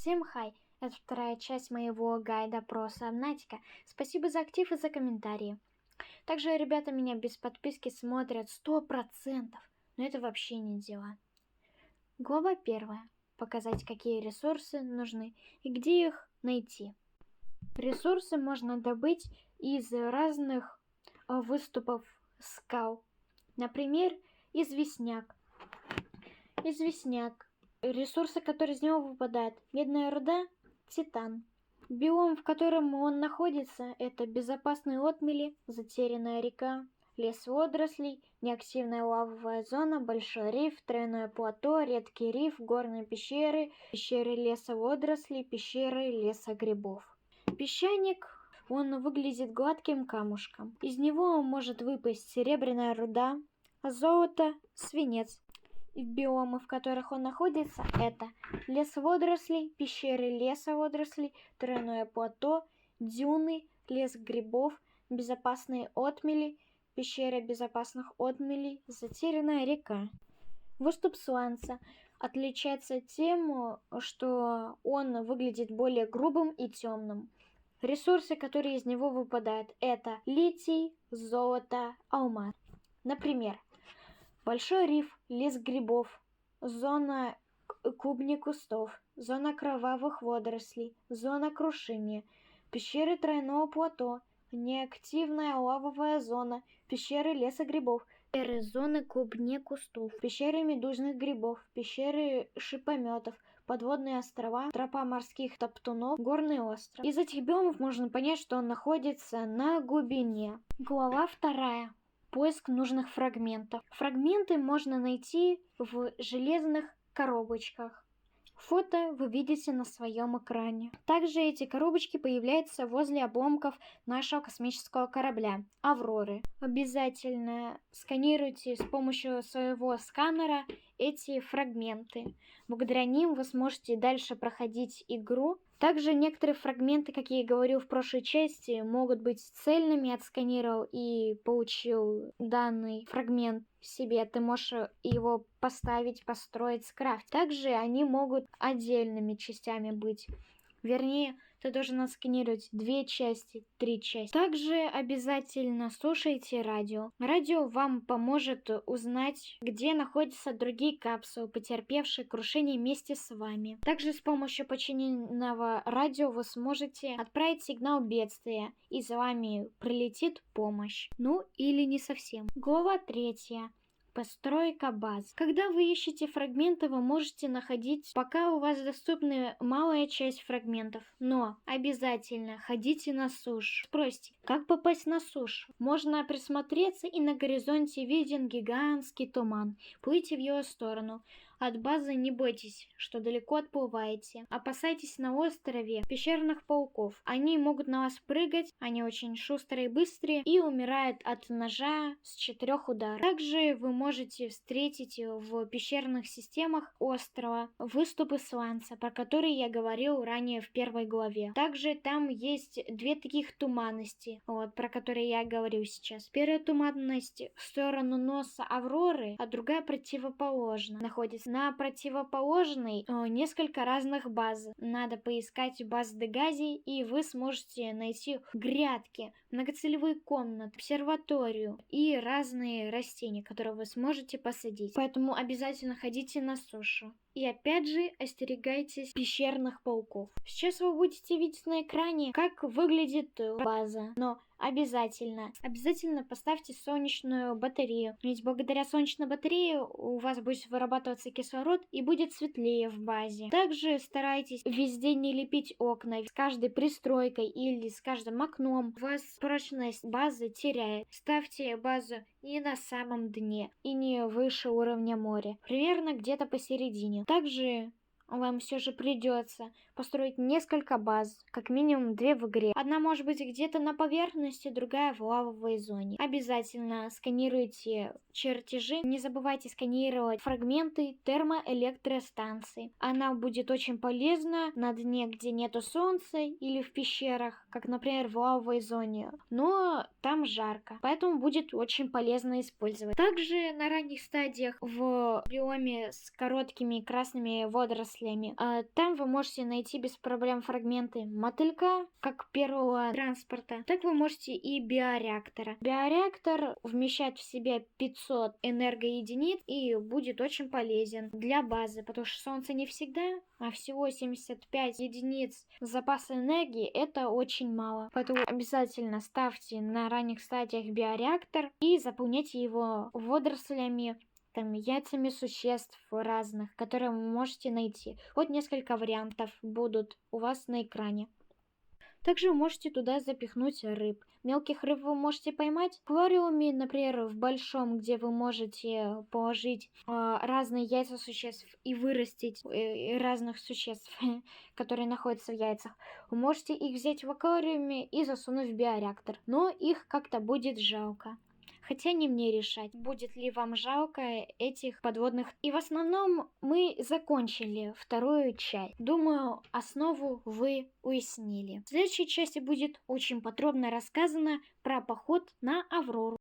Всем хай! Это вторая часть моего гайда про Сабнатика. Спасибо за актив и за комментарии. Также ребята меня без подписки смотрят 100%, но это вообще не дела. Глава 1. Показать, какие ресурсы нужны и где их найти. Ресурсы можно добыть из разных выступов скал. Например, известняк. Ресурсы, которые из него выпадают: медная руда, титан. Биом, в котором он находится, это безопасные отмели, затерянная река, лес водорослей, неактивная лавовая зона, большой риф, тройное плато, редкий риф, горные пещеры, пещеры леса водорослей, пещеры леса грибов. Песчаник, он выглядит гладким камушком. Из него может выпасть серебряная руда, золото, свинец. Биомы, в которых он находится, это лес водорослей, пещеры леса водорослей, тройное плато, дюны, лес грибов, безопасные отмели, пещеры безопасных отмелей, затерянная река. Выступ сланца отличается тем, что он выглядит более грубым и темным. Ресурсы, которые из него выпадают, это литий, золото, алмаз. Например, большой риф, лес грибов, зона клубни кустов, зона кровавых водорослей, зона крушения, пещеры тройного плато, неактивная лавовая зона, пещеры леса грибов, пещеры зоны клубни кустов, пещеры медузных грибов, пещеры шипометов, подводные острова, тропа морских топтунов, горный остров. Из этих биомов можно понять, что он находится на глубине. Глава 2. Поиск нужных фрагментов. Фрагменты можно найти в железных коробочках. Фото вы видите на своем экране. Также эти коробочки появляются возле обломков нашего космического корабля Авроры. Обязательно сканируйте с помощью своего сканера эти фрагменты. Благодаря ним вы сможете дальше проходить игру. Также некоторые фрагменты, как я и говорил в прошлой части, могут быть цельными. Отсканировал и получил данный фрагмент себе, ты можешь его поставить, построить, скрафтить. Также они могут отдельными частями быть. Вернее, ты должен отсканировать 2 части, 3 части. Также обязательно слушайте радио. Радио вам поможет узнать, где находятся другие капсулы, потерпевшие крушение вместе с вами. Также с помощью починенного радио вы сможете отправить сигнал бедствия, и за вами прилетит помощь. Ну или не совсем. Глава 3. Постройка баз. Когда вы ищете фрагменты, вы можете находить, пока у вас доступна малая часть фрагментов. Но обязательно ходите на сушу. Спросите, как попасть на сушу? Можно присмотреться, и на горизонте виден гигантский туман. Плывите в его сторону. От базы не бойтесь, что далеко отплываете. Опасайтесь на острове пещерных пауков. Они могут на вас прыгать, они очень шустрые и быстрые и умирают от ножа с 4 ударов. Также вы можете встретить в пещерных системах острова выступы сланца, про которые я говорил ранее в 1 главе. Также там есть 2 таких туманности, про которые я говорил сейчас. Первая туманность в сторону носа Авроры, а другая противоположно находится. На противоположной несколько разных баз. Надо поискать базы Дегази, и вы сможете найти грядки, многоцелевые комнаты, обсерваторию и разные растения, которые вы сможете посадить. Поэтому обязательно ходите на сушу. И опять же, остерегайтесь пещерных пауков. Сейчас вы будете видеть на экране, как выглядит база. Но обязательно поставьте солнечную батарею. Ведь благодаря солнечной батарее у вас будет вырабатываться кислород и будет светлее в базе. Также старайтесь везде не лепить окна. С каждой пристройкой или с каждым окном у вас прочность базы теряет. Ставьте базу не на самом дне и не выше уровня моря. Примерно где-то посередине. Также вам все же придется построить несколько баз, как минимум 2 в игре. Одна может быть где-то на поверхности, другая в лавовой зоне. Обязательно сканируйте чертежи. Не забывайте сканировать фрагменты термоэлектростанции. Она будет очень полезна на дне, где нету солнца, или в пещерах, как, например, в лавовой зоне. Но там жарко, поэтому будет очень полезно использовать. Также на ранних стадиях в биоме с короткими красными водорослями водорослями. Там вы можете найти без проблем фрагменты мотылька, как первого транспорта, так вы можете и биореактора. Биореактор вмещает в себя 500 энергоединиц и будет очень полезен для базы, потому что Солнце не всегда, а всего 75 единиц запаса энергии — это очень мало. Поэтому обязательно ставьте на ранних стадиях биореактор и заполняйте его водорослями, там, яйцами существ разных, которые вы можете найти. Вот несколько вариантов будут у вас на экране. Также вы можете туда запихнуть рыб. Мелких рыб вы можете поймать в аквариуме, например, в большом, где вы можете положить разные яйца существ и вырастить разных существ, которые находятся в яйцах. Вы можете их взять в аквариуме и засунуть в биореактор. Но их как-то будет жалко. Хотя не мне решать, будет ли вам жалко этих подводных. И в основном мы закончили вторую часть. Думаю, основу вы уяснили. В следующей части будет очень подробно рассказано про поход на Аврору.